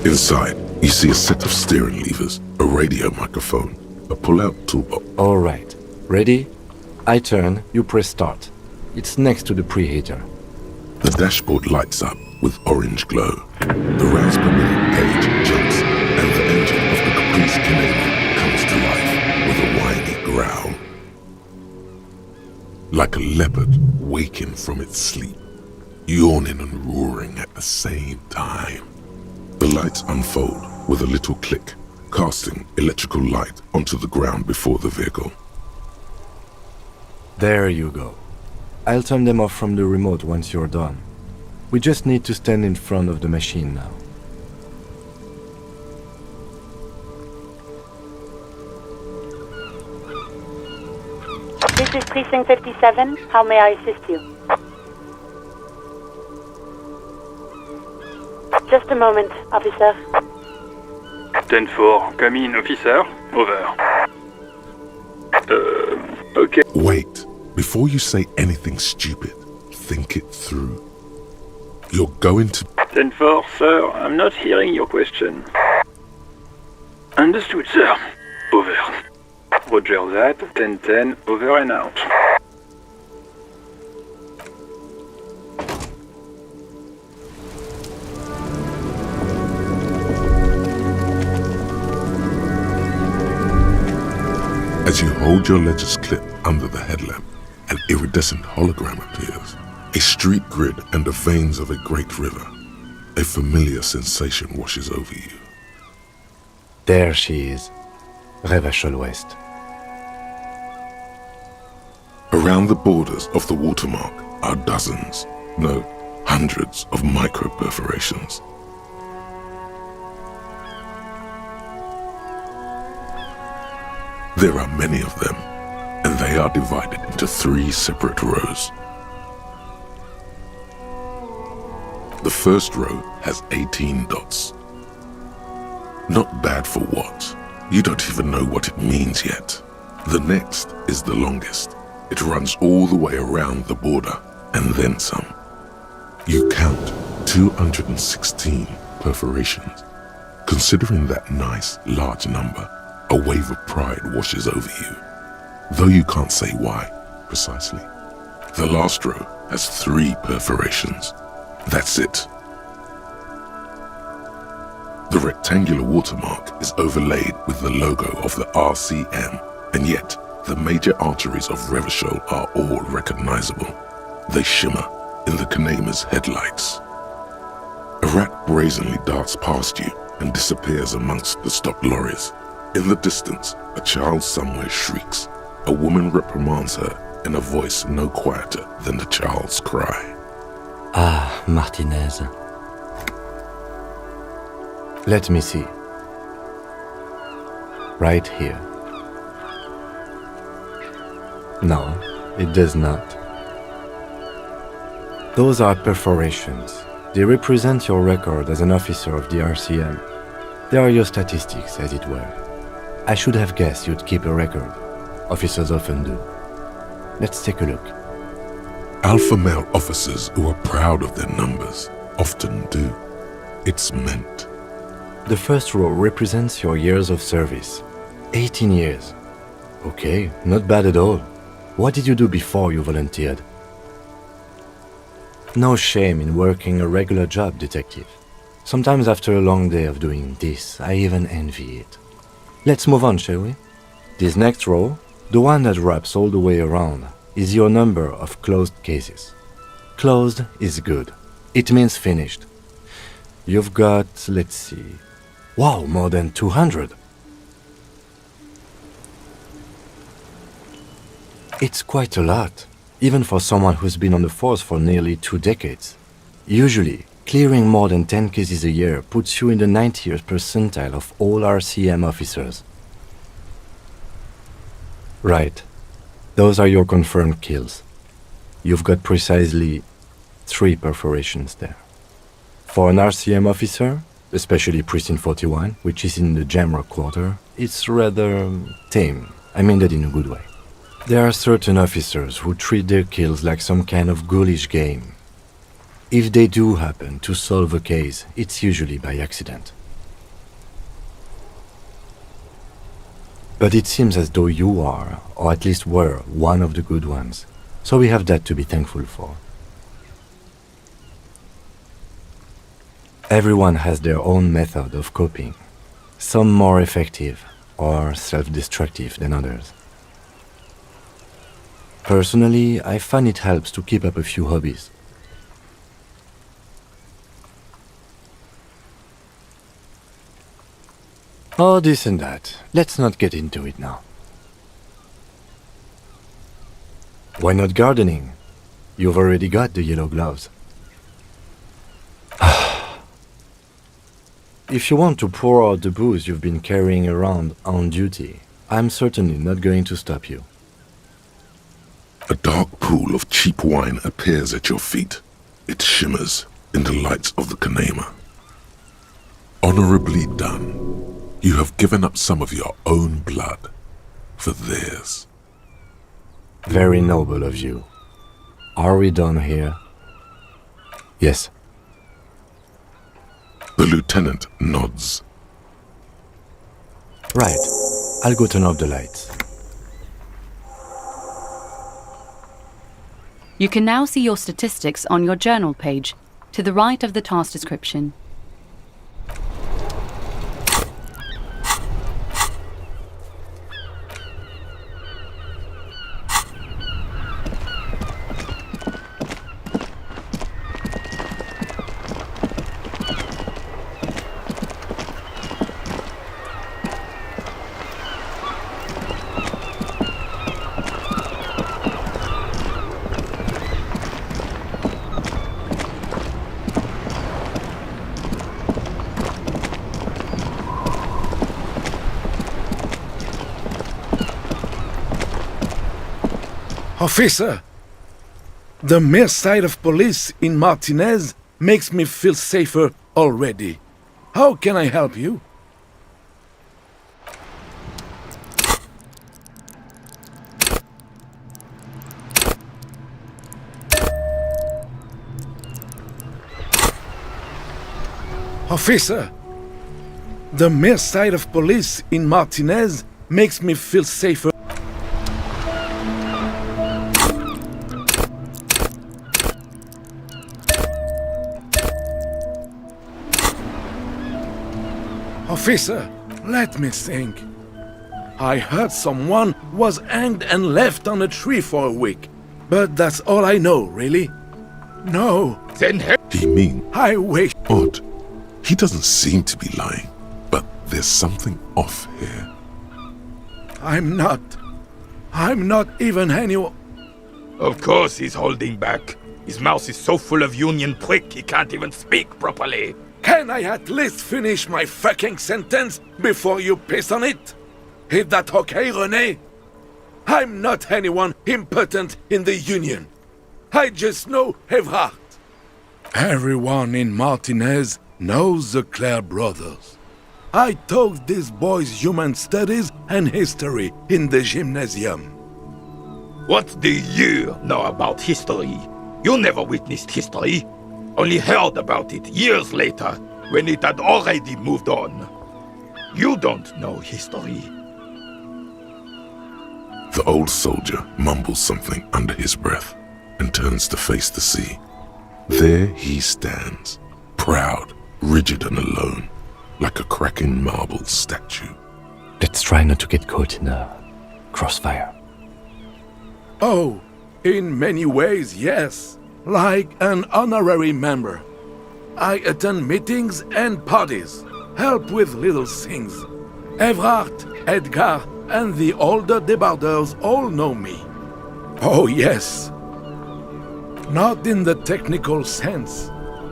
Inside, you see a set of steering levers, a radio microphone, a pull-out toolbox. All right. Ready? I turn, you press start. It's next to the preheater. The dashboard lights up with orange glow. The rounds per minute gauge jumps, and the engine of the Caprice Canadian comes to life with a whiny growl. Like a leopard waking from its sleep, yawning and roaring at the same time. The lights unfold with a little click, casting electrical light onto the ground before the vehicle. There you go. I'll turn them off from the remote once you're done. We just need to stand in front of the machine now. This is Precinct 57. How may I assist you? Just a moment, officer. 10-4, come in, officer. Over. Okay. Wait, before you say anything stupid, think it through. You're going to... 10-4, sir, I'm not hearing your question. Understood, sir. Over. Roger that. 10-10, over and out. As you hold your ledger's clip under the headlamp, an iridescent hologram appears. A street grid and the veins of a great river. A familiar sensation washes over you. There she is. Revachol West. Around the borders of the watermark are dozens, no, hundreds of micro-perforations. There are many of them, and they are divided into 3 separate rows. The first row has 18 dots. Not bad for what? You don't even know what it means yet. The next is the longest. It runs all the way around the border, and then some. You count 216 perforations. Considering that nice, large number, a wave of pride washes over you, though you can't say why, precisely. The last row has 3 perforations. That's it. The rectangular watermark is overlaid with the logo of the RCM, and yet the major arteries of Revachol are all recognizable. They shimmer in the Kanema's headlights. A rat brazenly darts past you and disappears amongst the stopped lorries. In the distance, a child somewhere shrieks. A woman reprimands her in a voice no quieter than the child's cry. Ah, Martinez. Let me see. Right here. No, it does not. Those are perforations. They represent your record as an officer of the RCM. They are your statistics, as it were. I should have guessed you'd keep a record. Officers often do. Let's take a look. Alpha male officers who are proud of their numbers often do. It's meant. The first row represents your years of service. 18 years. Okay, not bad at all. What did you do before you volunteered? No shame in working a regular job, detective. Sometimes after a long day of doing this, I even envy it. Let's move on, shall we? This next row, the one that wraps all the way around, is your number of closed cases. Closed is good. It means finished. You've got, let's see... Wow, more than 200! It's quite a lot, even for someone who's been on the force for nearly 2 decades. Usually, clearing more than 10 cases a year puts you in the 90th percentile of all RCM officers. Right. Those are your confirmed kills. You've got precisely 3 perforations there. For an RCM officer, especially Precinct 41, which is in the Jamrock quarter, it's rather tame. I mean that in a good way. There are certain officers who treat their kills like some kind of ghoulish game. If they do happen to solve a case, it's usually by accident. But it seems as though you are, or at least were, one of the good ones. So we have that to be thankful for. Everyone has their own method of coping, some more effective or self-destructive than others. Personally, I find it helps to keep up a few hobbies. Oh, this and that. Let's not get into it now. Why not gardening? You've already got the yellow gloves. If you want to pour out the booze you've been carrying around on duty, I'm certainly not going to stop you. A dark pool of cheap wine appears at your feet. It shimmers in the lights of the Kanema. Honorably done. You have given up some of your own blood for theirs. Very noble of you. Are we done here? Yes. The lieutenant nods. Right. I'll go turn off the lights. You can now see your statistics on your journal page, to the right of the task description. Officer, the mere sight of police in Martinez makes me feel safer already. How can I help you? Officer, the mere sight of police in Martinez makes me feel safer. Officer, let me think. I heard someone was hanged and left on a tree for a week. But that's all I know, really. No. He means I wish. odd. He doesn't seem to be lying, but there's something off here. I'm not even anyone. Of course he's holding back. His mouth is so full of union prick he can't even speak properly. Can I at least finish my fucking sentence before you piss on it? Is that okay, René? I'm not anyone important in the Union. I just know Evrard. Everyone in Martinez knows the Clare brothers. I taught these boys human studies and history in the gymnasium. What do you know about history? You never witnessed history. Only heard about it years later, when it had already moved on. You don't know history. The old soldier mumbles something under his breath and turns to face the sea. There he stands, proud, rigid and alone, like a cracking marble statue. Let's try not to get caught in a crossfire. Oh, in many ways, yes. Like an honorary member. I attend meetings and parties, help with little things. Evrard, Edgar, and the older debarders all know me. Oh yes. Not in the technical sense.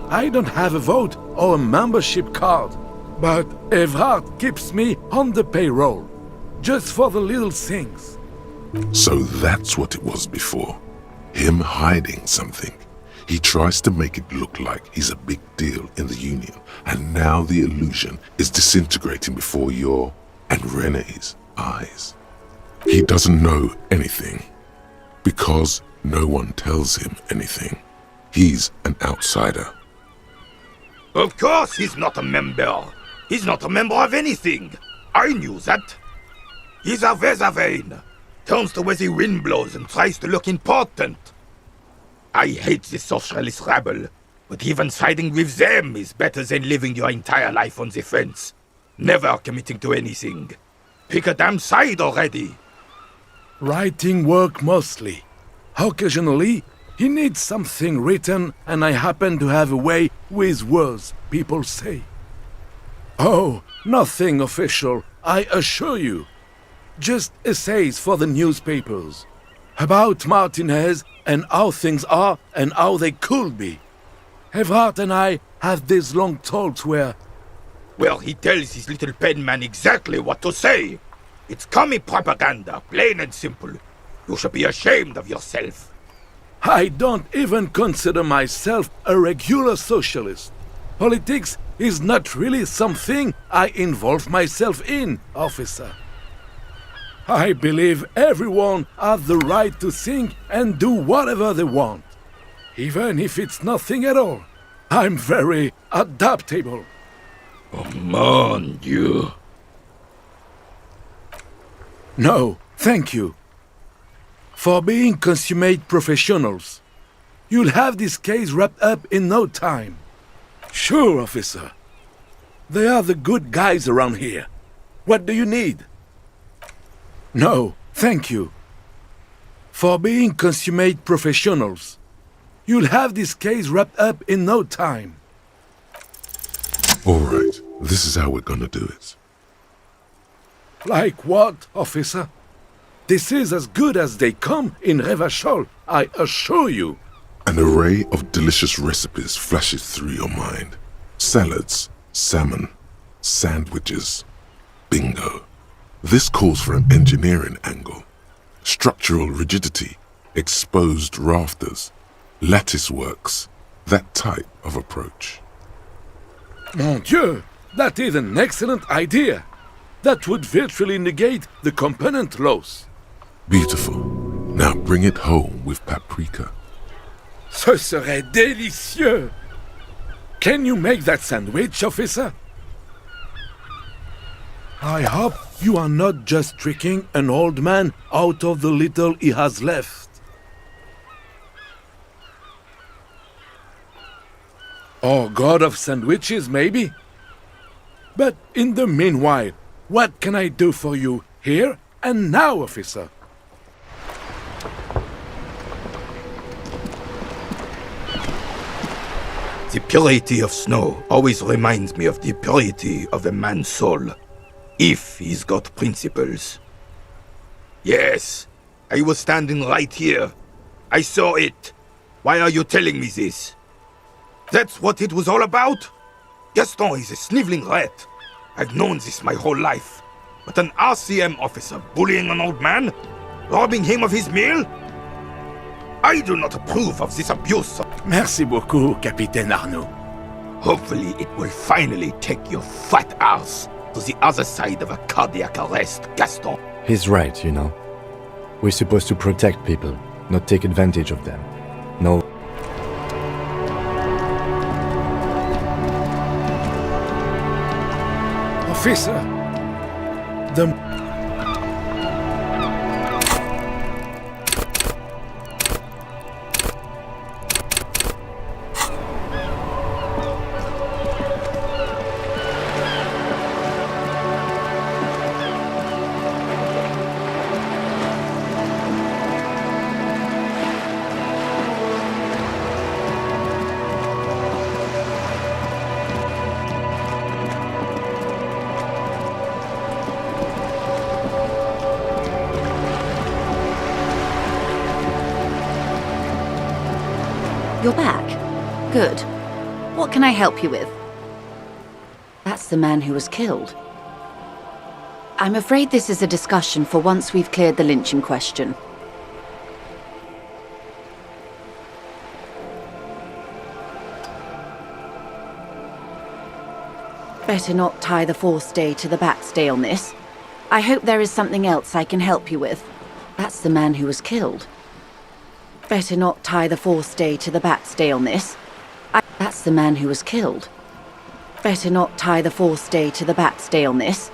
I don't have a vote or a membership card, but Evrard keeps me on the payroll, just for the little things. So that's what it was before. Him hiding something. He tries to make it look like he's a big deal in the Union, and now the illusion is disintegrating before your and René's eyes. He doesn't know anything, because no one tells him anything. He's an outsider. Of course he's not a member. He's not a member of anything. I knew that. He's a Vezavane. Turns the way the wind blows and tries to look important. I hate the socialist rabble, but even siding with them is better than living your entire life on the fence. Never committing to anything. Pick a damn side already. Writing work mostly. Occasionally, he needs something written, and I happen to have a way with words, people say. Oh, nothing official, I assure you. Just essays for the newspapers. About Martinez and how things are and how they could be. Evrard and I have these long talks where... Well, he tells his little pen man exactly what to say. It's commie propaganda, plain and simple. You should be ashamed of yourself. I don't even consider myself a regular socialist. Politics is not really something I involve myself in, officer. I believe everyone has the right to think and do whatever they want, even if it's nothing at all. I'm very adaptable. Oh, mon Dieu. No, thank you. For being consummate professionals, you'll have this case wrapped up in no time. Sure, officer. They are the good guys around here. What do you need? No, thank you. For being consummate professionals, you'll have this case wrapped up in no time. All right, this is how we're gonna do it. Like what, officer? This is as good as they come in Revachol, I assure you. An array of delicious recipes flashes through your mind. Salads, salmon, sandwiches. Bingo. This calls for an engineering angle. Structural rigidity, exposed rafters, lattice works, that type of approach. Mon Dieu, that is an excellent idea. That would virtually negate the component loss. Beautiful. Now bring it home with paprika. Ce serait délicieux! Can you make that sandwich, officer? I hope you are not just tricking an old man out of the little he has left. Or god of sandwiches, maybe? But in the meanwhile, what can I do for you here and now, officer? The purity of snow always reminds me of the purity of a man's soul, if he's got principles. Yes, I was standing right here. I saw it. Why are you telling me this? That's what it was all about? Gaston is a sniveling rat. I've known this my whole life. But an RCM officer bullying an old man? Robbing him of his meal? I do not approve of this abuse. Merci beaucoup, Capitaine Arnaud. Hopefully it will finally take your fat ass to the other side of a cardiac arrest, Gaston. He's right, you know. We're supposed to protect people, not take advantage of them. No. Officer, the... You're back? Good. What can I help you with? That's the man who was killed. I'm afraid this is a discussion for once we've cleared the lynch in question. Better not tie the fourth day to the bat's day on this. I hope there is something else I can help you with. That's the man who was killed. Better not tie the fourth day to the bat's day on this. That's the man who was killed. Better not tie the fourth day to the bat's day on this.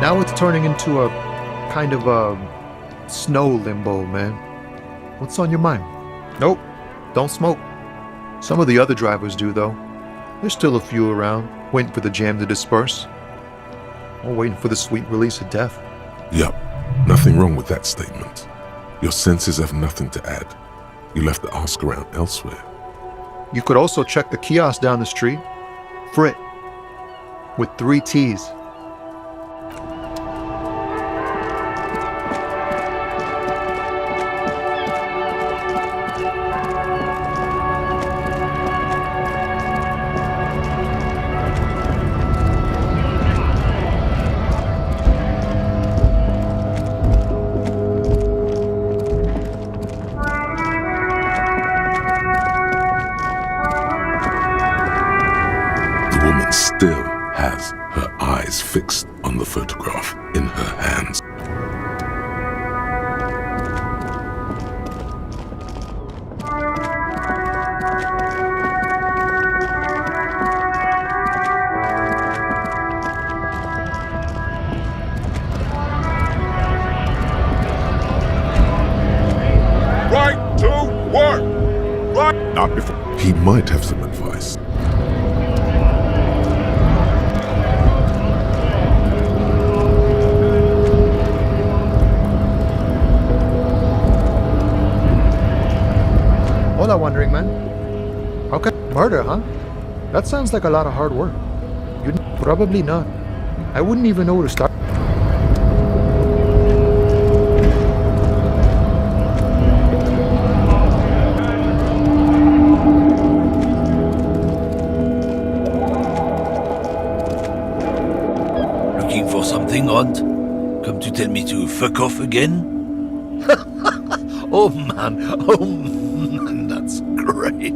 Now it's turning into a kind of a snow limbo, man. What's on your mind? Nope, don't smoke. Some of the other drivers do, though. There's still a few around, waiting for the jam to disperse. Or waiting for the sweet release of death. Yup, nothing wrong with that statement. Your senses have nothing to add. You'll have to ask around elsewhere. You could also check the kiosk down the street. Frit. With 3 T's. The woman still has her eyes fixed on the photograph in her hands. Right to work! Right! Not before. He might have some advice. All I'm wondering, man. How can murder, huh? That sounds like a lot of hard work. Probably not. I wouldn't even know where to start. Looking for something, Hunt? Come to tell me to fuck off again? Oh man, that's great.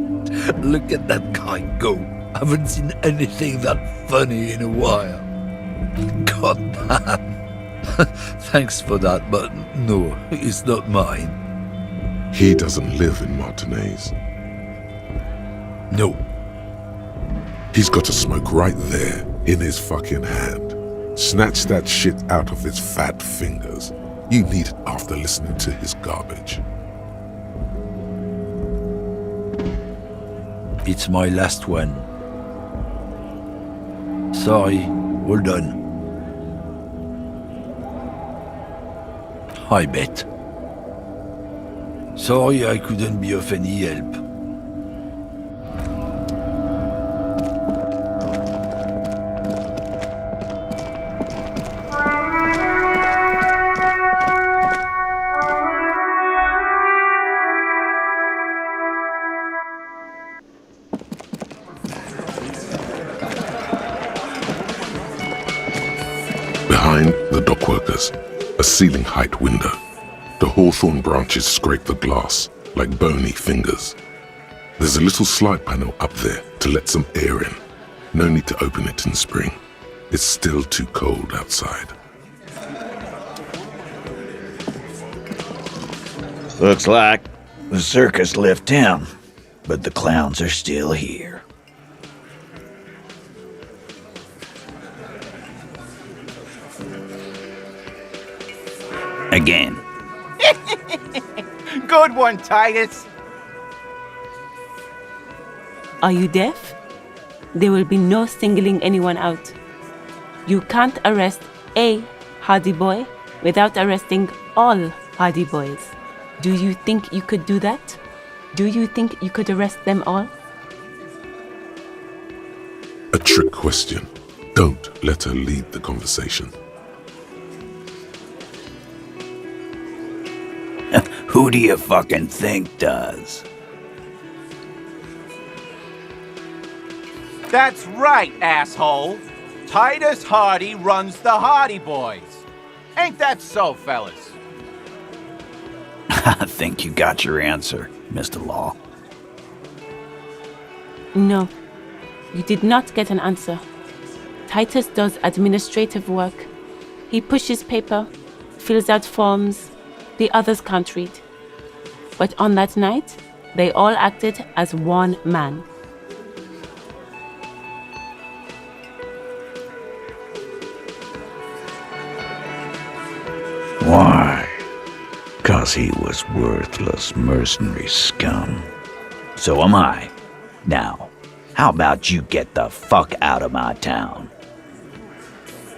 Look at that guy go. Haven't seen anything that funny in a while. God damn. Thanks for that, but no, it's not mine. He doesn't live in Martinez. No. He's got a smoke right there in his fucking hand. Snatch that shit out of his fat fingers. You need it after listening to his garbage. It's my last one. Sorry, all done. I bet. Sorry I couldn't be of any help. Behind the dockworkers, a ceiling height window. The hawthorn branches scrape the glass like bony fingers. There's a little slide panel up there to let some air in. No need to open it in spring. It's still too cold outside. Looks like the circus left town, but the clowns are still here. Again. Good one, Titus. Are you deaf? There will be no singling anyone out. You can't arrest a Hardy Boy without arresting all Hardy Boys. Do you think you could do that? Do you think you could arrest them all? A trick question. Don't let her lead the conversation. Who do you fucking think does? That's right, asshole. Titus Hardy runs the Hardy Boys. Ain't that so, fellas? I think you got your answer, Mr. Law. No, you did not get an answer. Titus does administrative work. He pushes paper, fills out forms. The others can't read. But on that night, they all acted as one man. because he was worthless mercenary scum. So am I. Now, how about you get the fuck out of my town?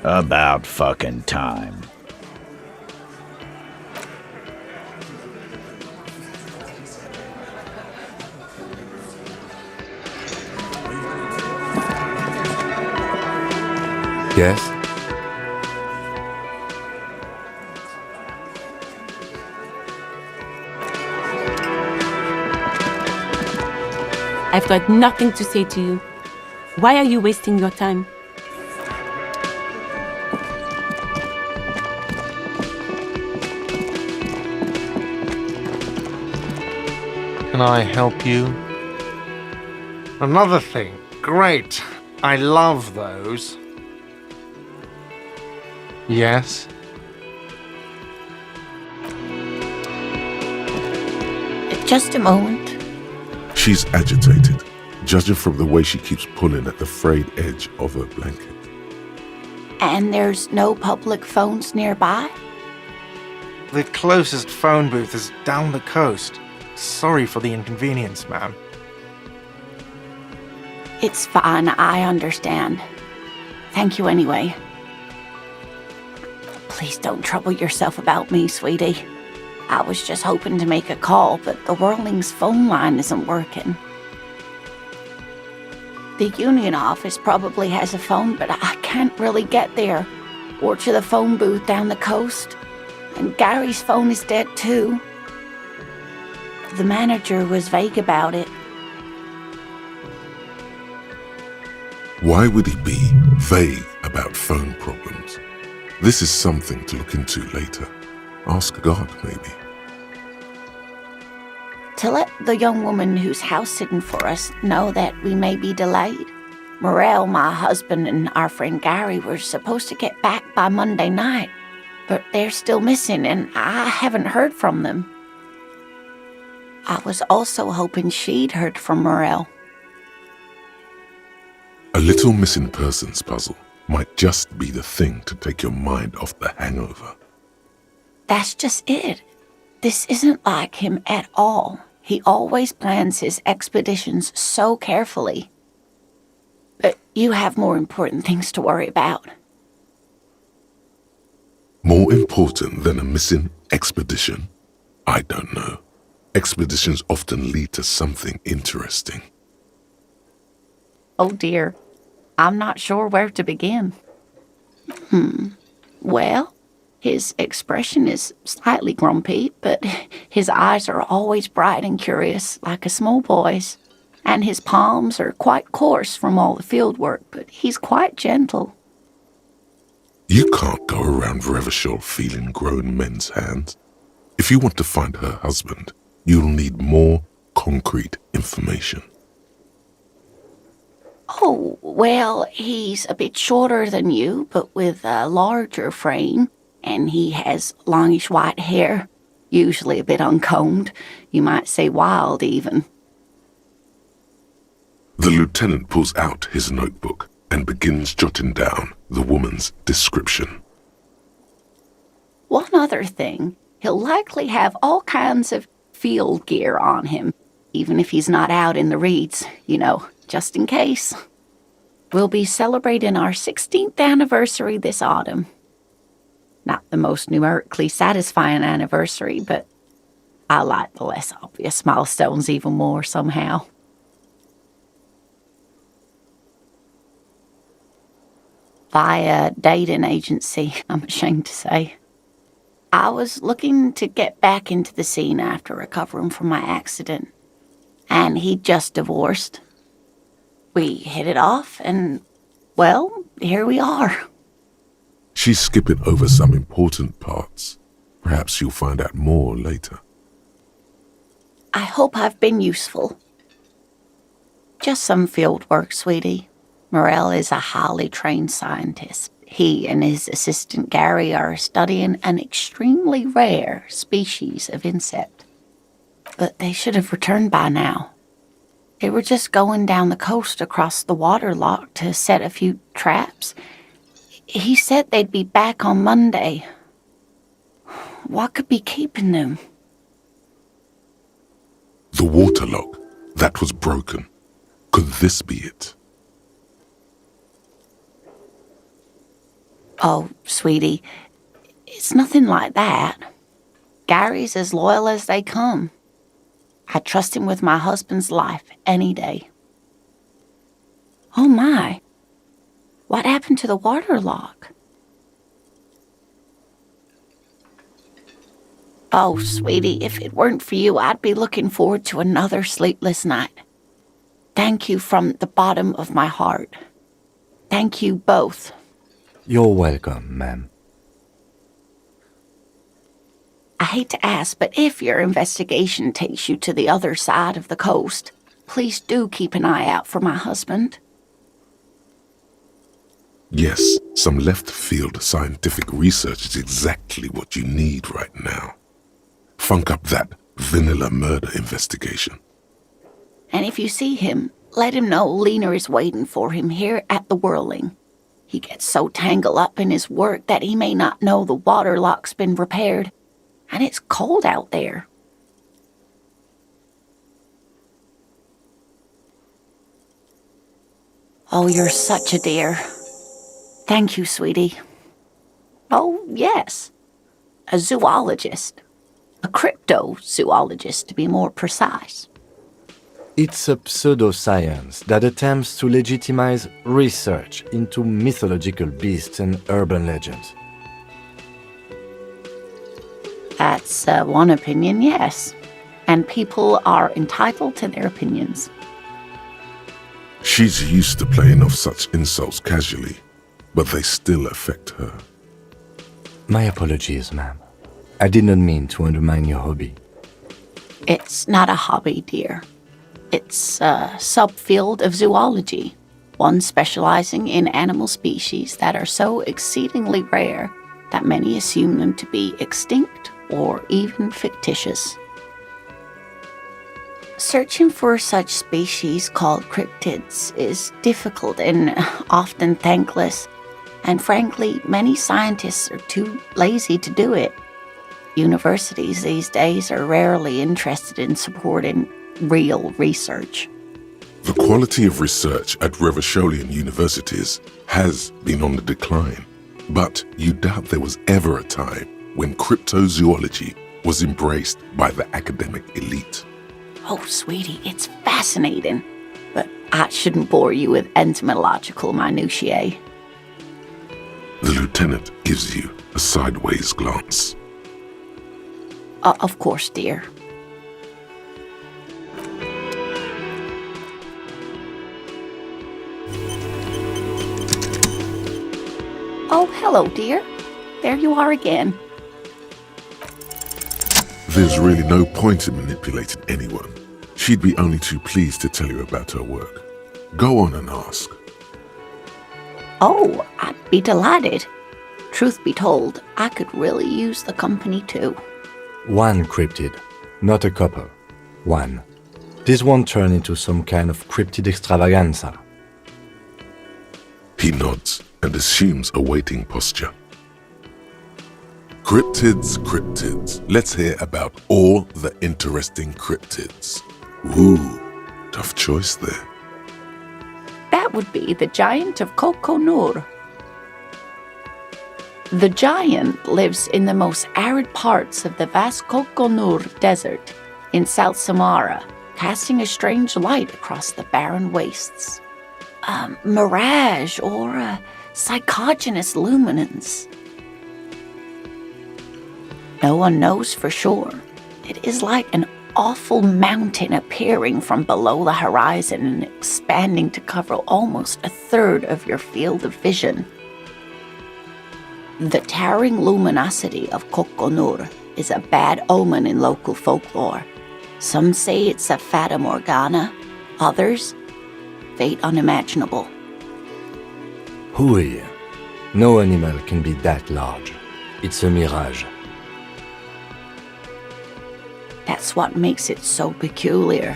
About fucking time. Yes? I've got nothing to say to you. Why are you wasting your time? Can I help you? Another thing. Great. I love those. Yes? Just a moment. She's agitated, judging from the way she keeps pulling at the frayed edge of her blanket. And there's no public phones nearby? The closest phone booth is down the coast. Sorry for the inconvenience, ma'am. It's fine, I understand. Thank you anyway. Please don't trouble yourself about me, sweetie. I was just hoping to make a call, but the Whirling's phone line isn't working. The union office probably has a phone, but I can't really get there, or to the phone booth down the coast. And Gary's phone is dead too. The manager was vague about it. Why would he be vague about phone problems? This is something to look into later. Ask God, maybe. To let the young woman who's house-sitting for us know that we may be delayed. Morel, my husband, and our friend Gary were supposed to get back by Monday night, but they're still missing, and I haven't heard from them. I was also hoping she'd heard from Morel. A little missing persons puzzle might just be the thing to take your mind off the hangover. That's just it. This isn't like him at all. He always plans his expeditions so carefully. But you have more important things to worry about. More important than a missing expedition? I don't know. Expeditions often lead to something interesting. Oh dear. I'm not sure where to begin. Well, his expression is slightly grumpy, but his eyes are always bright and curious, like a small boy's. And his palms are quite coarse from all the field work, but he's quite gentle. You can't go around Revachol feeling grown men's hands. If you want to find her husband, you'll need more concrete information. Oh, well, he's a bit shorter than you, but with a larger frame, and he has longish white hair, usually a bit uncombed. You might say wild, even. The lieutenant pulls out his notebook and begins jotting down the woman's description. One other thing, he'll likely have all kinds of field gear on him, even if he's not out in the reeds, just in case. We'll be celebrating our 16th anniversary this autumn. Not the most numerically satisfying anniversary, but I like the less obvious milestones even more somehow. Via dating agency, I'm ashamed to say. I was looking to get back into the scene after recovering from my accident, and he'd just divorced. We hit it off, and, well, here we are. She's skipping over some important parts. Perhaps you'll find out more later. I hope I've been useful. Just some field work, sweetie. Morel is a highly trained scientist. He and his assistant Gary are studying an extremely rare species of insect. But they should have returned by now. They were just going down the coast across the waterlock to set a few traps. He said they'd be back on Monday. What could be keeping them? The water lock, that was broken. Could this be it? Oh, sweetie, it's nothing like that. Gary's as loyal as they come. I trust him with my husband's life any day. Oh my, what happened to the water lock? Oh, sweetie, if it weren't for you, I'd be looking forward to another sleepless night. Thank you from the bottom of my heart. Thank you both. You're welcome, ma'am. I hate to ask, but if your investigation takes you to the other side of the coast, please do keep an eye out for my husband. Yes, some left-field scientific research is exactly what you need right now. Funk up that vanilla murder investigation. And if you see him, let him know Lena is waiting for him here at the Whirling. He gets so tangled up in his work that he may not know the water lock's been repaired, and it's cold out there. Oh, you're such a dear. Thank you, sweetie. Oh, yes. A zoologist. A cryptozoologist, to be more precise. It's a pseudoscience that attempts to legitimize research into mythological beasts and urban legends. That's one opinion, yes. And people are entitled to their opinions. She's used to playing off such insults casually, but they still affect her. My apologies, ma'am. I did not mean to undermine your hobby. It's not a hobby, dear. It's a subfield of zoology, one specializing in animal species that are so exceedingly rare that many assume them to be extinct or even fictitious. Searching for such species called cryptids is difficult and often thankless, and frankly, many scientists are too lazy to do it. Universities these days are rarely interested in supporting real research. The quality of research at Revacholian universities has been on the decline, but you doubt there was ever a time when cryptozoology was embraced by the academic elite. Oh, sweetie, it's fascinating, but I shouldn't bore you with entomological minutiae. The lieutenant gives you a sideways glance. Of course, dear. Oh, hello, dear. There you are again. There's really no point in manipulating anyone. She'd be only too pleased to tell you about her work. Go on and ask. Oh, I'd be delighted. Truth be told, I could really use the company too. One cryptid, not a couple. One. This won't turn into some kind of cryptid extravaganza. He nods and assumes a waiting posture. Cryptids, cryptids. Let's hear about all the interesting cryptids. Ooh, tough choice there. That would be the giant of Kokonur. The giant lives in the most arid parts of the vast Kokonur Desert in South Samara, casting a strange light across the barren wastes. A mirage or a psychogenous luminance. No one knows for sure. It is like an awful mountain appearing from below the horizon and expanding to cover almost a third of your field of vision. The towering luminosity of Kokonur is a bad omen in local folklore. Some say it's a fata morgana, others, fate unimaginable. Hooey. No animal can be that large. It's a mirage. That's what makes it so peculiar.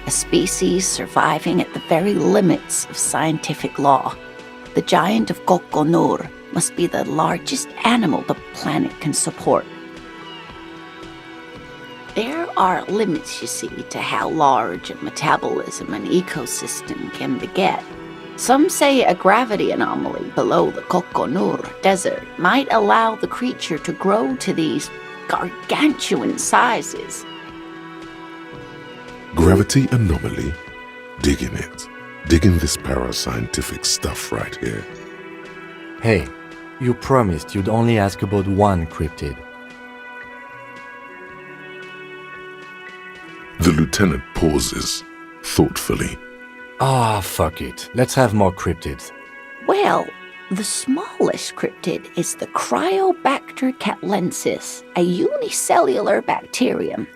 A species surviving at the very limits of scientific law. The giant of Kokonur must be the largest animal the planet can support. There are limits, you see, to how large a metabolism an ecosystem can beget. Some say a gravity anomaly below the Kokonur Desert might allow the creature to grow to these gargantuan sizes. Gravity anomaly? Digging it. Digging this parascientific stuff right here. Hey, you promised you'd only ask about one cryptid. The lieutenant pauses, thoughtfully. Fuck it. Let's have more cryptids. Well, the smallest cryptid is the Cryobacter catlensis, a unicellular bacterium.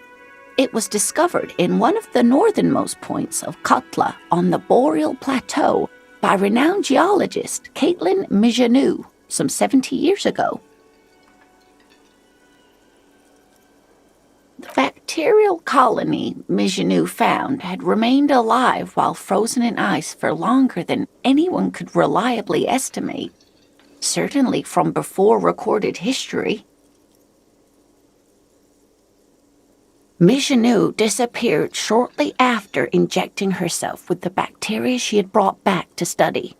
It was discovered in one of the northernmost points of Katla on the Boreal Plateau by renowned geologist Caitlin Mijanou some 70 years ago. The bacterial colony Mijanou found had remained alive while frozen in ice for longer than anyone could reliably estimate, certainly from before recorded history. Mijanou disappeared shortly after injecting herself with the bacteria she had brought back to study,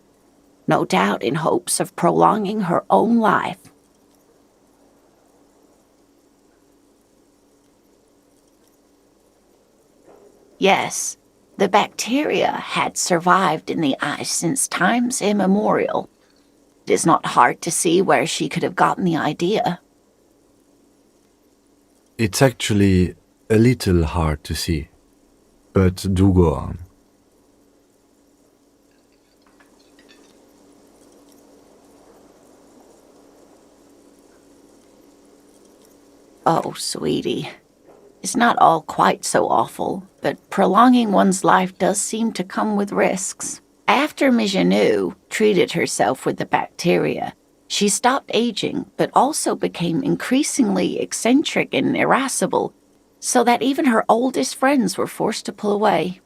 no doubt in hopes of prolonging her own life. Yes, the bacteria had survived in the ice since times immemorial. It is not hard to see where she could have gotten the idea. It's actually a little hard to see. But do go on. Oh, sweetie. It's not all quite so awful, but prolonging one's life does seem to come with risks. After Mijanou treated herself with the bacteria, she stopped aging, but also became increasingly eccentric and irascible, so that even her oldest friends were forced to pull away.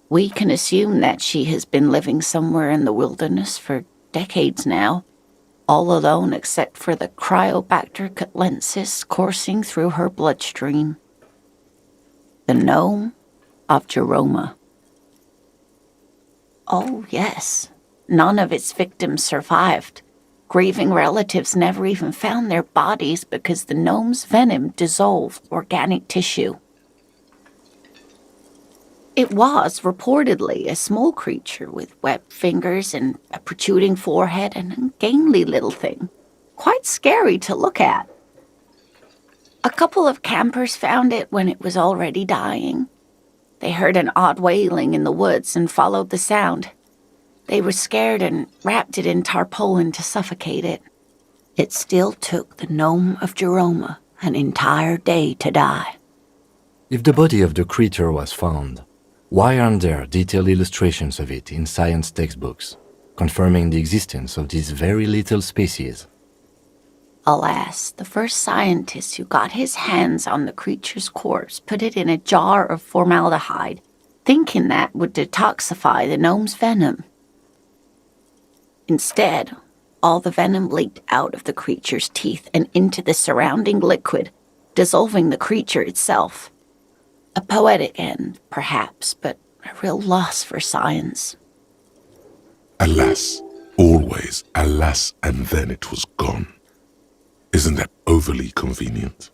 We can assume that she has been living somewhere in the wilderness for decades now, all alone except for the Cryobacter catlensis coursing through her bloodstream. The gnome of Jeroma. Oh, yes. None of its victims survived. Grieving relatives never even found their bodies because the gnome's venom dissolved organic tissue. It was reportedly a small creature with webbed fingers and a protruding forehead, an ungainly little thing. Quite scary to look at. A couple of campers found it when it was already dying. They heard an odd wailing in the woods and followed the sound. They were scared and wrapped it in tarpaulin to suffocate it. It still took the gnome of Jeroma an entire day to die. If the body of the creature was found, why aren't there detailed illustrations of it in science textbooks, confirming the existence of this very little species? Alas, the first scientist who got his hands on the creature's corpse put it in a jar of formaldehyde, thinking that would detoxify the gnome's venom. Instead, all the venom leaked out of the creature's teeth and into the surrounding liquid, dissolving the creature itself. A poetic end, perhaps, but a real loss for science. Alas, always alas, and then it was gone. Isn't that overly convenient?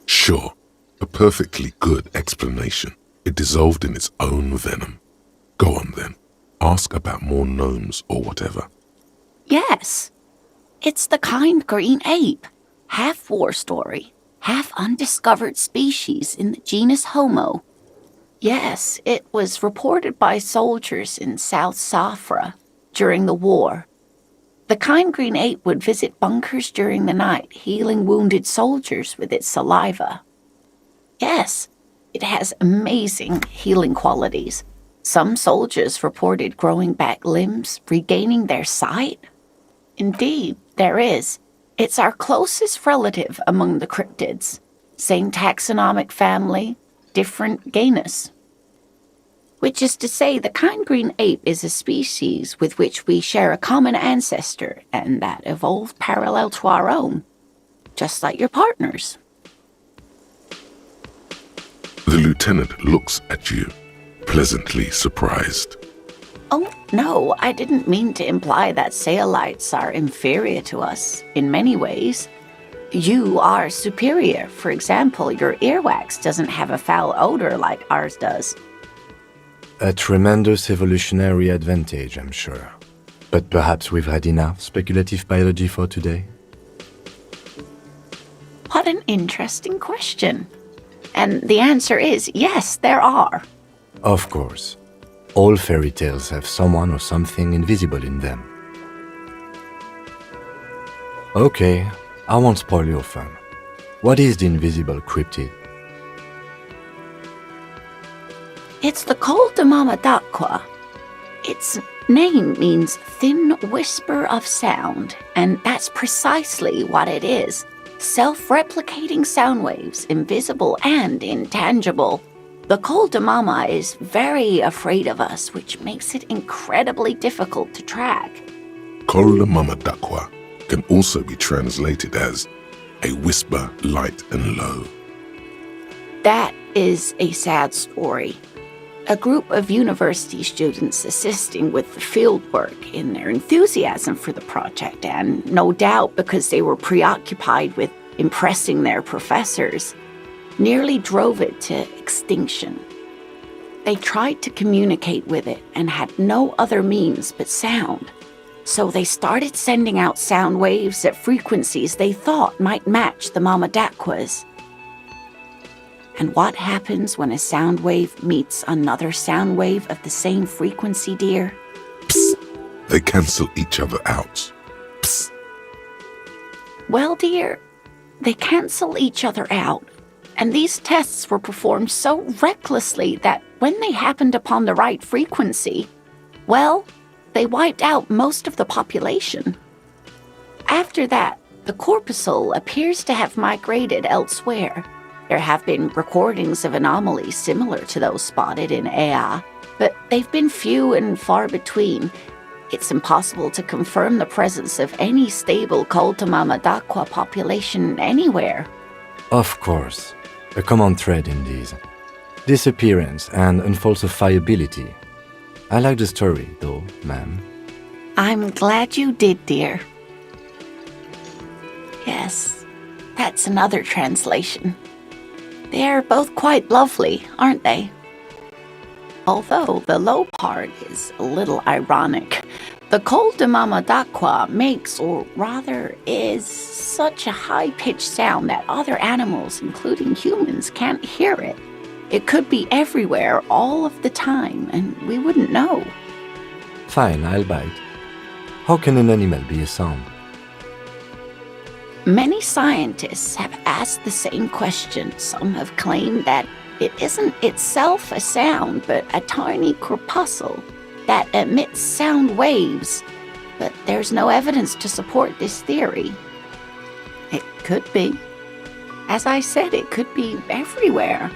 Sure, a perfectly good explanation. It dissolved in its own venom. Go on then. Ask about more gnomes or whatever. Yes, it's the kind green ape. Half war story, half undiscovered species in the genus Homo. Yes, it was reported by soldiers in South Safra during the war. The kind green ape would visit bunkers during the night, healing wounded soldiers with its saliva. Yes, it has amazing healing qualities. Some soldiers reported growing back limbs, regaining their sight. Indeed, there is. It's our closest relative among the cryptids. Same taxonomic family, different genus. Which is to say, the kind green ape is a species with which we share a common ancestor and that evolved parallel to our own, just like your partners. The lieutenant looks at you, pleasantly surprised. Oh, no, I didn't mean to imply that Saolites are inferior to us in many ways. You are superior. For example, your earwax doesn't have a foul odor like ours does. A tremendous evolutionary advantage, I'm sure. But perhaps we've had enough speculative biology for today? What an interesting question. And the answer is yes, there are. Of course. All fairy tales have someone or something invisible in them. Okay, I won't spoil your fun. What is the invisible cryptid? It's the Col de Mama d'Aqua. Its name means thin whisper of sound, and that's precisely what it is. Self-replicating sound waves, invisible and intangible. The Col de Mama is very afraid of us, which makes it incredibly difficult to track. Col de Mama d'Aqua can also be translated as a whisper light and low. That is a sad story. A group of university students assisting with the fieldwork in their enthusiasm for the project, and no doubt because they were preoccupied with impressing their professors, nearly drove it to extinction. They tried to communicate with it and had no other means but sound. So they started sending out sound waves at frequencies they thought might match the Mama d'Aqua's. And what happens when a sound wave meets another sound wave of the same frequency, dear? Psst. They cancel each other out. Psst. Well, dear, they cancel each other out. And these tests were performed so recklessly that when they happened upon the right frequency, well, they wiped out most of the population. After that, the corpuscle appears to have migrated elsewhere. There have been recordings of anomalies similar to those spotted in Ea, but they've been few and far between. It's impossible to confirm the presence of any stable Col de Mama d'Aqua population anywhere. Of course. A common thread in these. Disappearance and unfalsifiability. I like the story, though, ma'am. I'm glad you did, dear. Yes, that's another translation. They're both quite lovely, aren't they? Although the low part is a little ironic. The Col de Mama d'Aqua makes, or rather is, such a high-pitched sound that other animals, including humans, can't hear it. It could be everywhere all of the time, and we wouldn't know. Fine, I'll bite. How can an animal be a sound? Many scientists have asked the same question. Some have claimed that it isn't itself a sound, but a tiny corpuscle that emits sound waves. But there's no evidence to support this theory. It could be. As I said, it could be everywhere.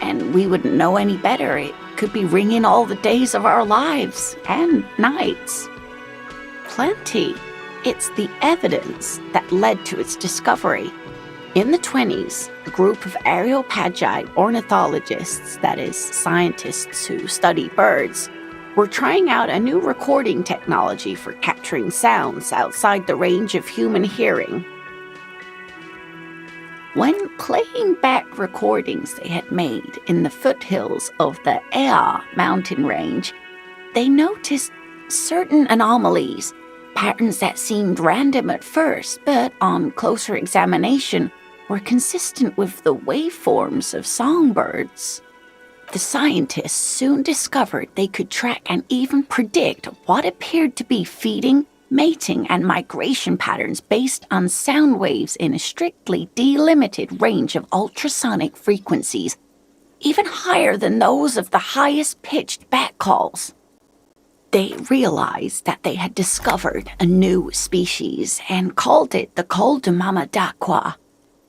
And we wouldn't know any better. It could be ringing all the days of our lives and nights. Plenty. It's the evidence that led to its discovery. In the 1920s, a group of Areopagi ornithologists, that is, scientists who study birds, were trying out a new recording technology for capturing sounds outside the range of human hearing. When playing back recordings they had made in the foothills of the Ea mountain range, they noticed certain anomalies, patterns that seemed random at first, but on closer examination were consistent with the waveforms of songbirds. The scientists soon discovered they could track and even predict what appeared to be feeding, mating, and migration patterns based on sound waves in a strictly delimited range of ultrasonic frequencies, even higher than those of the highest-pitched bat calls. They realized that they had discovered a new species and called it the Col de Mama d'Aqua,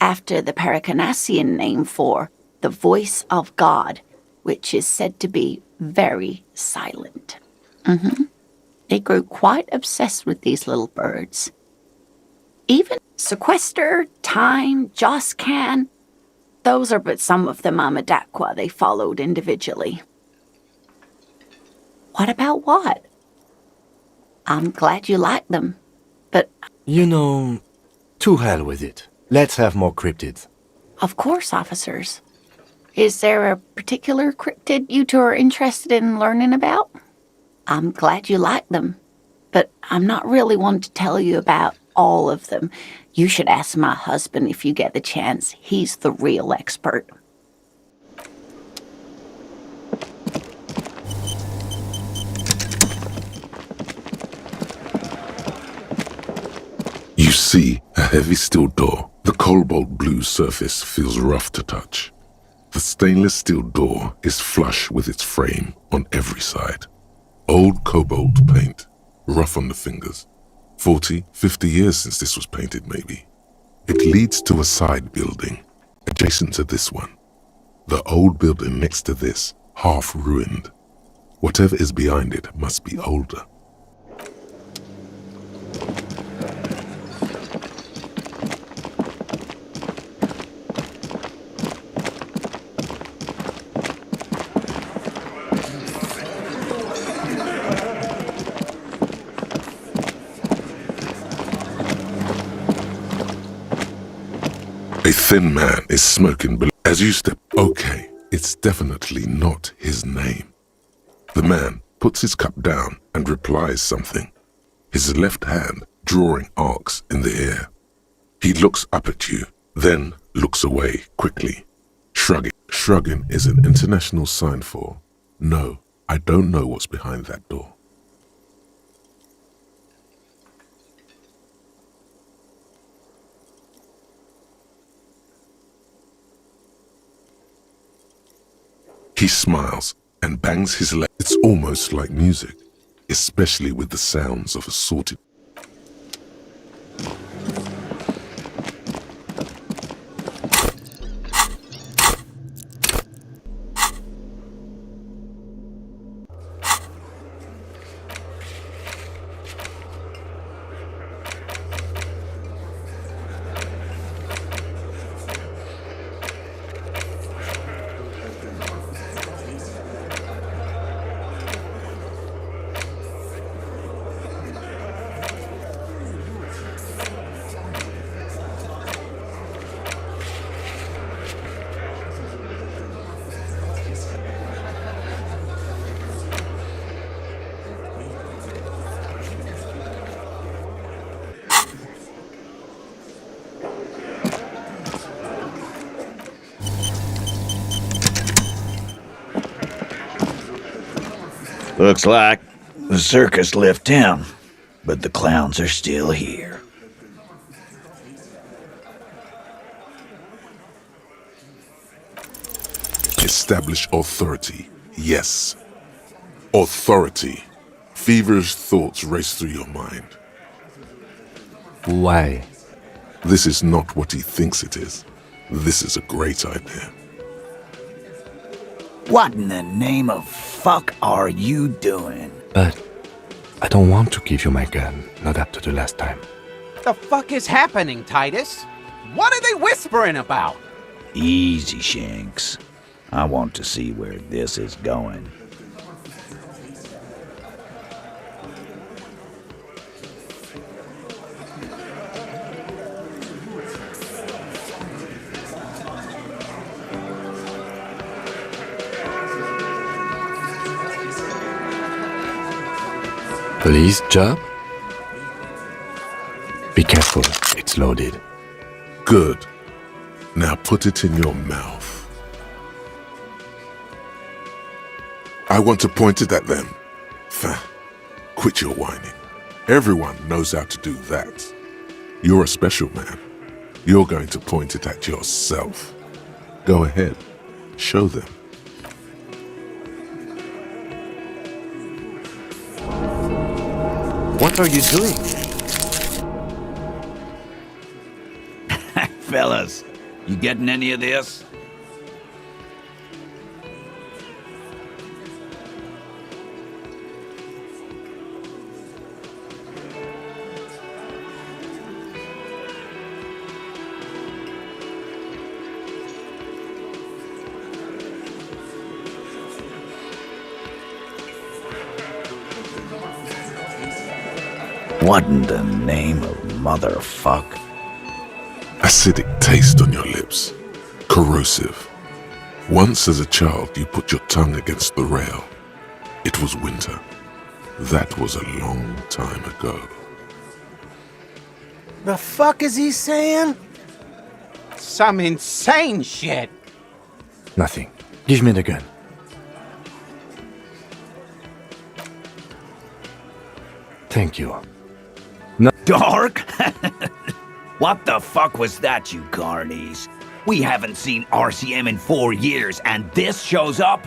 after the Paracanassian name for the voice of God, which is said to be very silent. They grew quite obsessed with these little birds. Even Sequester, Time, Joscan, Those are but some of the Mamadakwa they followed individually. What about what? I'm glad you like them, but... You know, to hell with it. Let's have more cryptids. Of course, officers. Is there a particular cryptid you two are interested in learning about? I'm glad you like them, but I'm not really one to tell you about all of them. You should ask my husband if you get the chance. He's the real expert. You see a heavy steel door. The cobalt blue surface feels rough to touch. The stainless steel door is flush with its frame on every side. Old cobalt paint, rough on the fingers. 40, 50 years since this was painted maybe. It leads to a side building, adjacent to this one. The old building next to this, half ruined. Whatever is behind it must be older. A thin man is smoking below. As you step, okay, it's definitely not his name. The man puts his cup down and replies something, his left hand drawing arcs in the air. He looks up at you, then looks away quickly, shrugging. Shrugging is an international sign for, no, I don't know what's behind that door. He smiles and bangs his leg. It's almost like music, especially with the sounds of assorted. Looks like the circus left town, but the clowns are still here. Establish authority. Yes. Authority. Feverish thoughts race through your mind. Why? This is not what he thinks it is. This is a great idea. What in the name of fuck are you doing? But I don't want to give you my gun, not after the last time. The fuck is happening, Titus? What are they whispering about? Easy, Shanks. I want to see where this is going. Police job? Be careful, it's loaded. Good. Now put it in your mouth. I want to point it at them. Quit your whining. Everyone knows how to do that. You're a special man. You're going to point it at yourself. Go ahead. Show them. What are you doing? Fellas, you getting any of this? What in the name of motherfuck? Acidic taste on your lips. Corrosive. Once as a child you put your tongue against the rail. It was winter. That was a long time ago. The fuck is he saying? Some insane shit. Nothing. Give me the gun. Thank you. Dark? What the fuck was that, you carnies? We haven't seen RCM in 4 years, and this shows up?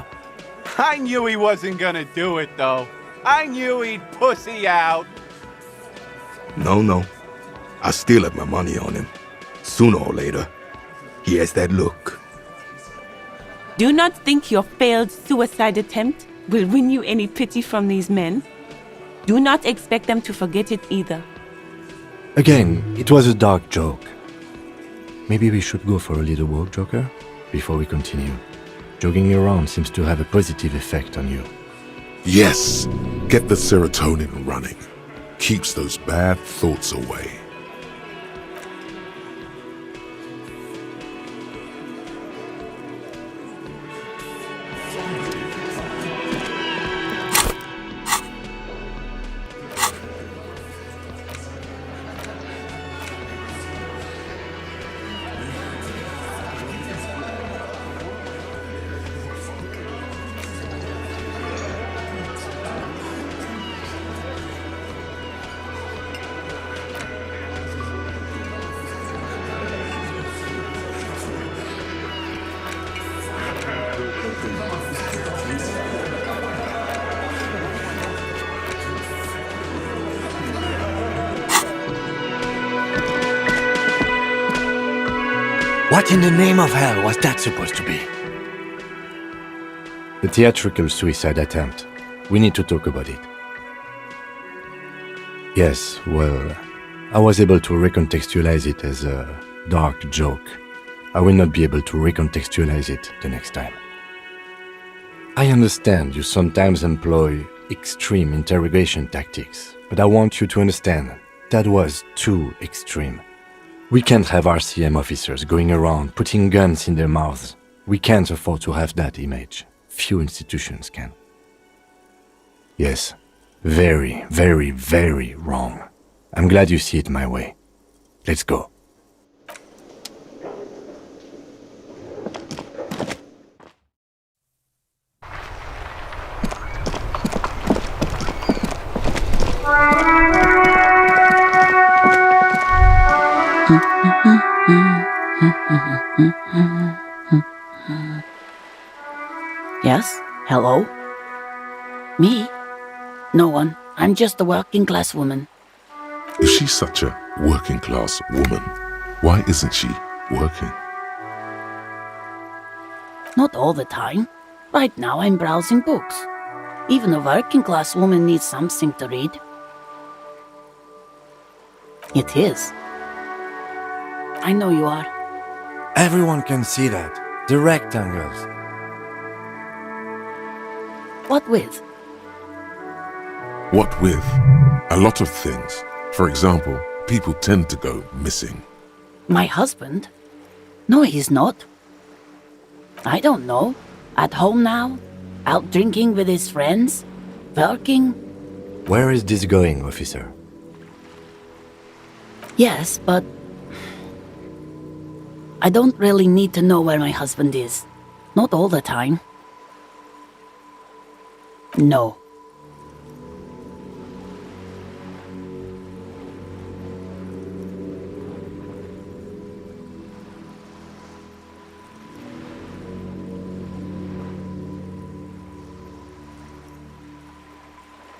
I knew he wasn't gonna do it, though. I knew he'd pussy out. No. I still have my money on him. Sooner or later, he has that look. Do not think your failed suicide attempt will win you any pity from these men. Do not expect them to forget it either. Again, it was a dark joke. Maybe we should go for a little walk, Joker, before we continue. Jogging around seems to have a positive effect on you. Yes, get the serotonin running. Keeps those bad thoughts away. What in the name of hell was that supposed to be? The theatrical suicide attempt. We need to talk about it. Yes, well, I was able to recontextualize it as a dark joke. I will not be able to recontextualize it the next time. I understand you sometimes employ extreme interrogation tactics, but I want you to understand that was too extreme. We can't have RCM officers going around putting guns in their mouths. We can't afford to have that image. Few institutions can. Yes, very, very, very wrong. I'm glad you see it my way. Let's go. Yes? Hello? Me? No one. I'm just a working class woman. If she's such a working class woman, why isn't she working? Not all the time. Right now I'm browsing books. Even a working class woman needs something to read. It is. I know you are. Everyone can see that. The rectangles. What with? What with? A lot of things. For example, people tend to go missing. My husband? No, he's not. I don't know. At home now? Out drinking with his friends? Working? Where is this going, officer? Yes, but I don't really need to know where my husband is. Not all the time. No.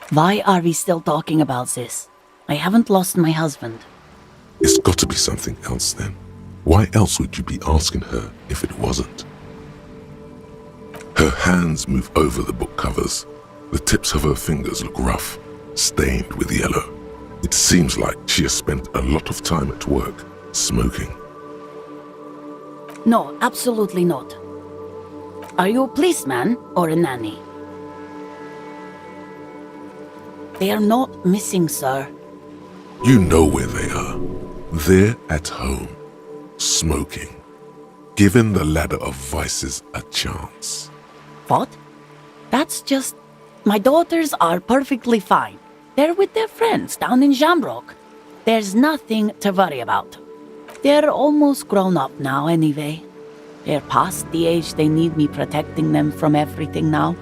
Why are we still talking about this? I haven't lost my husband. It's got to be something else then. Why else would you be asking her if it wasn't? Her hands move over the book covers. The tips of her fingers look rough, stained with yellow. It seems like she has spent a lot of time at work, smoking. No, absolutely not. Are you a policeman or a nanny? They are not missing, sir. You know where they are. They're at home, smoking, giving the ladder of vices a chance. What? That's just... My daughters are perfectly fine. They're with their friends down in Shamrock. There's nothing to worry about. They're almost grown up now anyway. They're past the age they need me protecting them from everything now.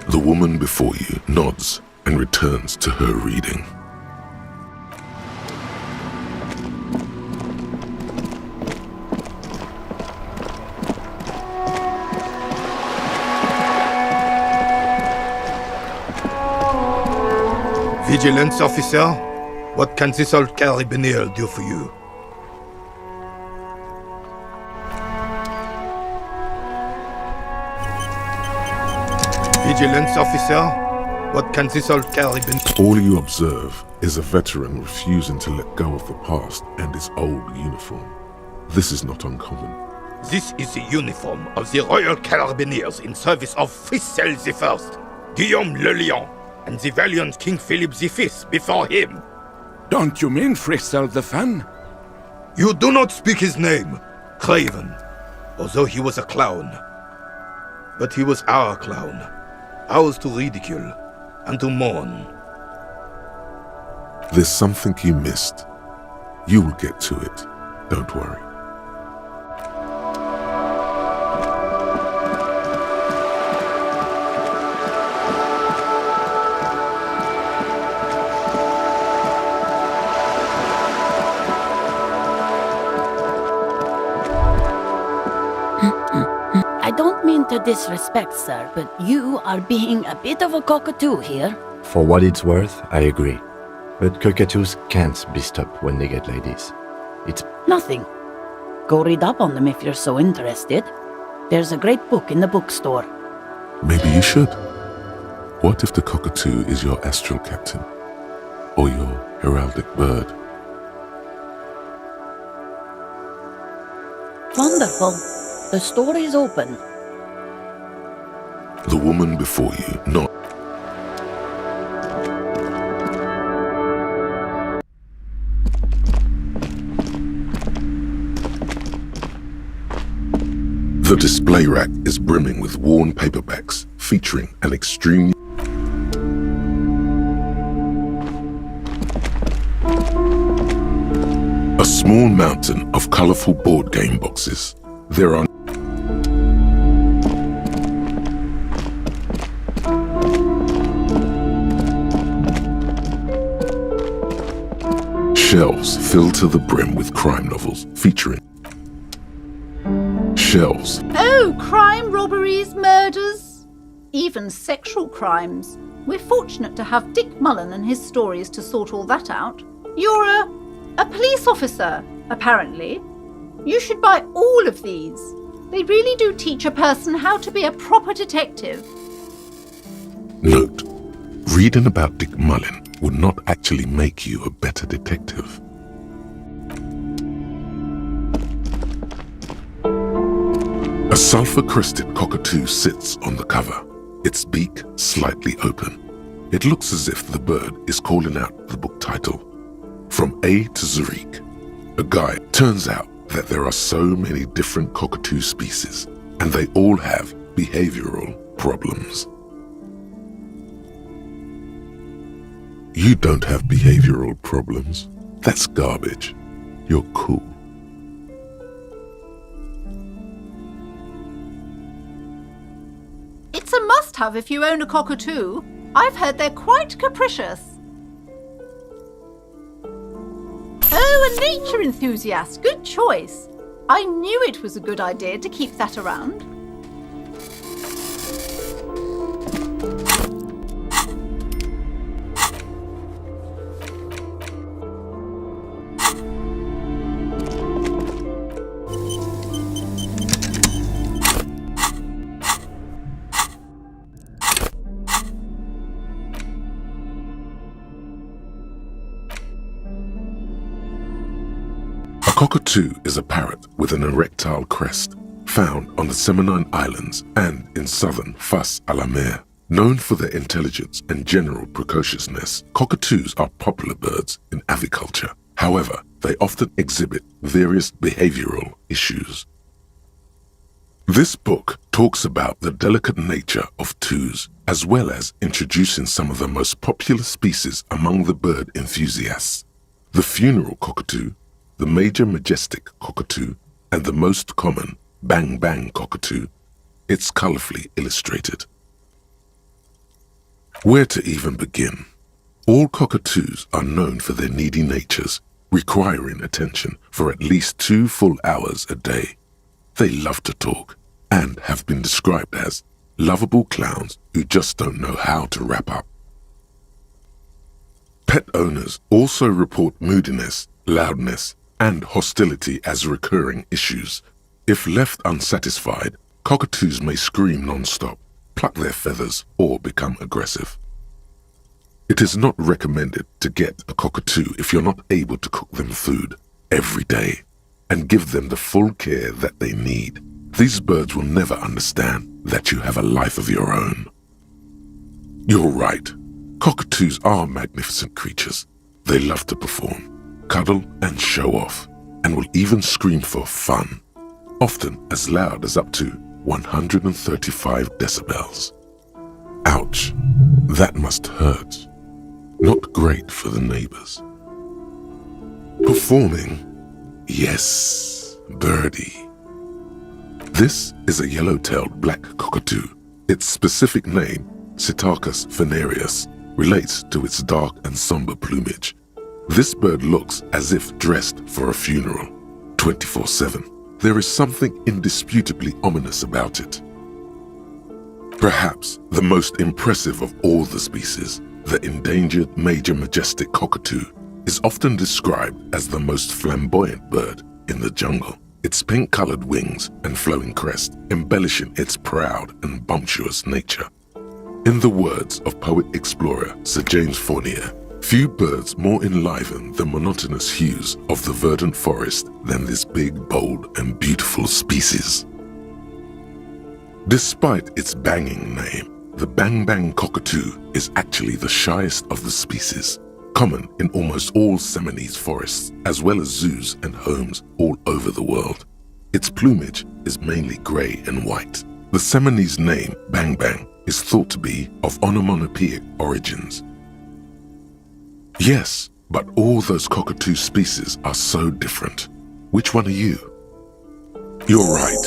The woman before you nods and returns to her reading. Vigilance officer, what can this old carabiner do for you? Vigilance officer, what can this old carabiner... All you observe is a veteran refusing to let go of the past and his old uniform. This is not uncommon. This is the uniform of the Royal Carabineers in service of Frissel I, Guillaume le Lion, and the valiant King Philip V before him. Don't you mean Frissel the Fan? You do not speak his name, Craven, although he was a clown. But he was our clown, ours to ridicule and to mourn. There's something you missed. You will get to it. Don't worry. I don't mean to disrespect, sir, but you are being a bit of a cockatoo here. For what it's worth, I agree. But cockatoos can't be stopped when they get like this. It's Nothing. Go read up on them if you're so interested. There's a great book in the bookstore. Maybe you should. What if the cockatoo is your astral captain? Or your heraldic bird? Wonderful. The store is open. The woman before you not. The display rack is brimming with worn paperbacks featuring an extreme a small mountain of colorful board game boxes. There are shelves filled to the brim with crime novels featuring shelves. Oh, crime, robberies, murders, even sexual crimes. We're fortunate to have Dick Mullen and his stories to sort all that out. You're a police officer, apparently. You should buy all of these. They really do teach a person how to be a proper detective. Note, reading about Dick Mullen would not actually make you a better detective. A sulfur-crested cockatoo sits on the cover, its beak slightly open. It looks as if the bird is calling out the book title, From A to Zurich, a guide. Turns out that there are so many different cockatoo species, and they all have behavioral problems. You don't have behavioral problems. That's garbage. You're cool. It's a must-have if you own a cockatoo. I've heard they're quite capricious. Oh, a nature enthusiast. Good choice. I knew it was a good idea to keep that around. A cockatoo is a parrot with an erectile crest, found on the Seminine Islands and in southern Fas a la Mer. Known for their intelligence and general precociousness, cockatoos are popular birds in aviculture. However, they often exhibit various behavioral issues. This book talks about the delicate nature of toos, as well as introducing some of the most popular species among the bird enthusiasts. The funeral cockatoo, the major majestic cockatoo, and the most common bang bang cockatoo. It's colorfully illustrated. Where to even begin? All cockatoos are known for their needy natures, requiring attention for at least 2 full hours a day. They love to talk and have been described as lovable clowns who just don't know how to wrap up. Pet owners also report moodiness, loudness, and hostility as recurring issues. If left unsatisfied, cockatoos may scream non-stop, pluck their feathers, or become aggressive. It is not recommended to get a cockatoo if you're not able to cook them food every day and give them the full care that they need. These birds will never understand that you have a life of your own. You're right. Cockatoos are magnificent creatures. They love to perform, cuddle and show off, and will even scream for fun, often as loud as up to 135 decibels. Ouch, that must hurt. Not great for the neighbors. Performing? Yes, birdie. This is a yellow-tailed black cockatoo. Its specific name, Psittacus venereus, relates to its dark and somber plumage. This bird looks as if dressed for a funeral, 24/7. There is something indisputably ominous about it. Perhaps the most impressive of all the species, the endangered major majestic cockatoo, is often described as the most flamboyant bird in the jungle. Its pink-colored wings and flowing crest embellishing its proud and bumptious nature. In the words of poet-explorer Sir James Fournier, few birds more enliven the monotonous hues of the verdant forest than this big, bold, and beautiful species. Despite its banging name, the bang-bang cockatoo is actually the shyest of the species, common in almost all Seminoese forests, as well as zoos and homes all over the world. Its plumage is mainly grey and white. The Seminoese name, bang-bang, is thought to be of onomatopoeic origins. Yes, but all those cockatoo species are so different. Which one are you? You're right.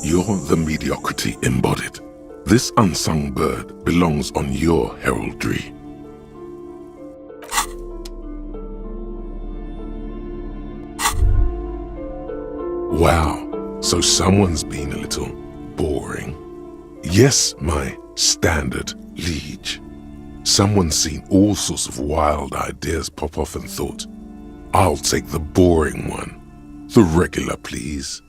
You're the mediocrity embodied. This unsung bird belongs on your heraldry. Wow, so someone's been a little boring. Yes, my standard liege. Someone's seen all sorts of wild ideas pop off and thought, I'll take the boring one. The regular, please.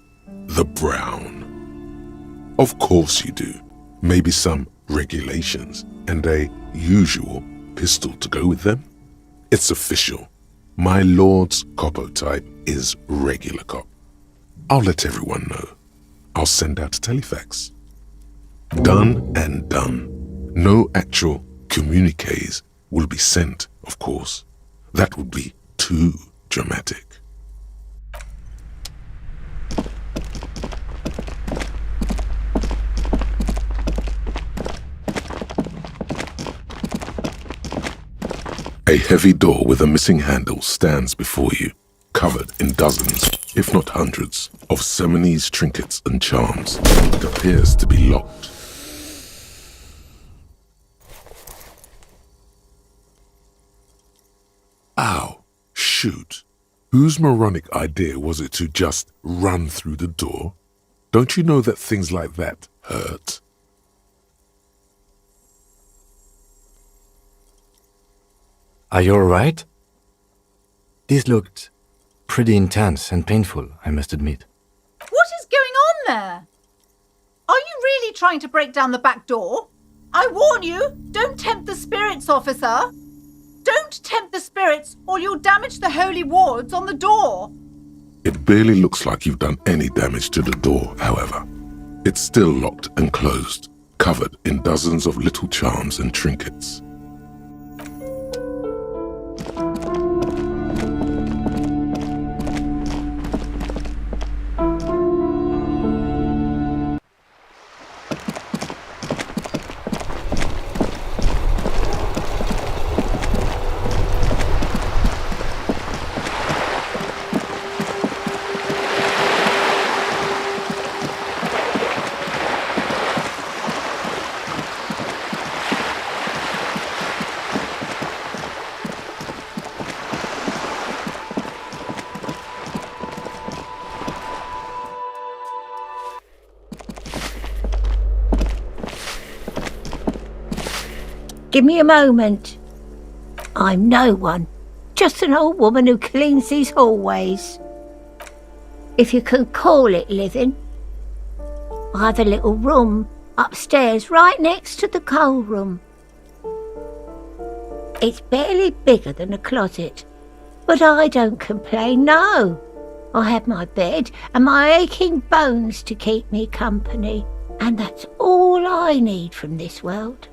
The brown. Of course you do. Maybe some regulations and a usual pistol to go with them? It's official. My lord's coppo type is regular cop. I'll let everyone know. I'll send out a telefax. Done and done. No actual communiques will be sent, of course. That would be too dramatic. A heavy door with a missing handle stands before you, covered in dozens, if not hundreds, of Seminoese trinkets and charms. It appears to be locked. Ow, shoot. Whose moronic idea was it to just run through the door? Don't you know that things like that hurt? Are you alright? This looked pretty intense and painful, I must admit. What is going on there? Are you really trying to break down the back door? I warn you, don't tempt the spirits, officer. Don't tempt the spirits or you'll damage the holy wards on the door. It barely looks like you've done any damage to the door, however. It's still locked and closed, covered in dozens of little charms and trinkets. Give me a moment. I'm no one, just an old woman who cleans these hallways. If you can call it living. I have a little room upstairs right next to the coal room. It's barely bigger than a closet, but I don't complain, no. I have my bed and my aching bones to keep me company, and that's all I need from this world.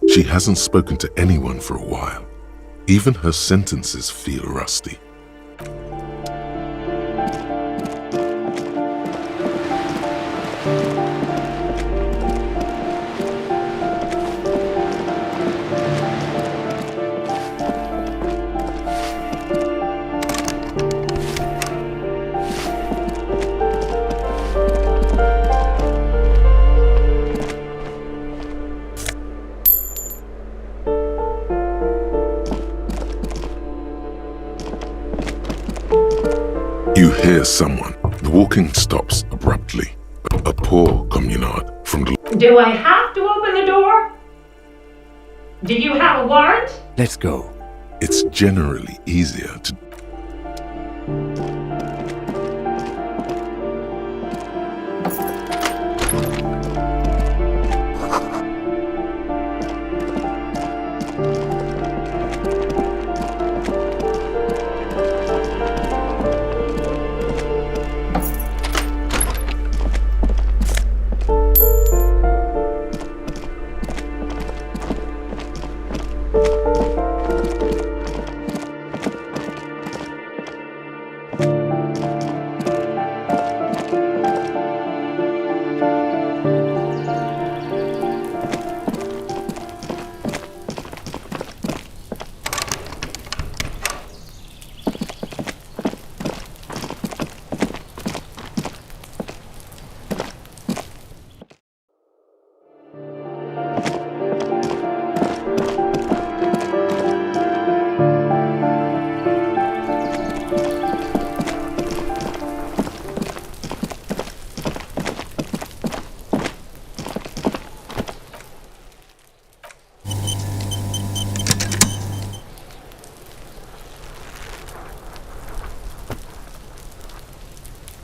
She hasn't spoken to anyone for a while. Even her sentences feel rusty. You hear someone. The walking stops abruptly. A poor communard from the... Do I have to open the door? Do you have a warrant? Let's go. It's generally easier to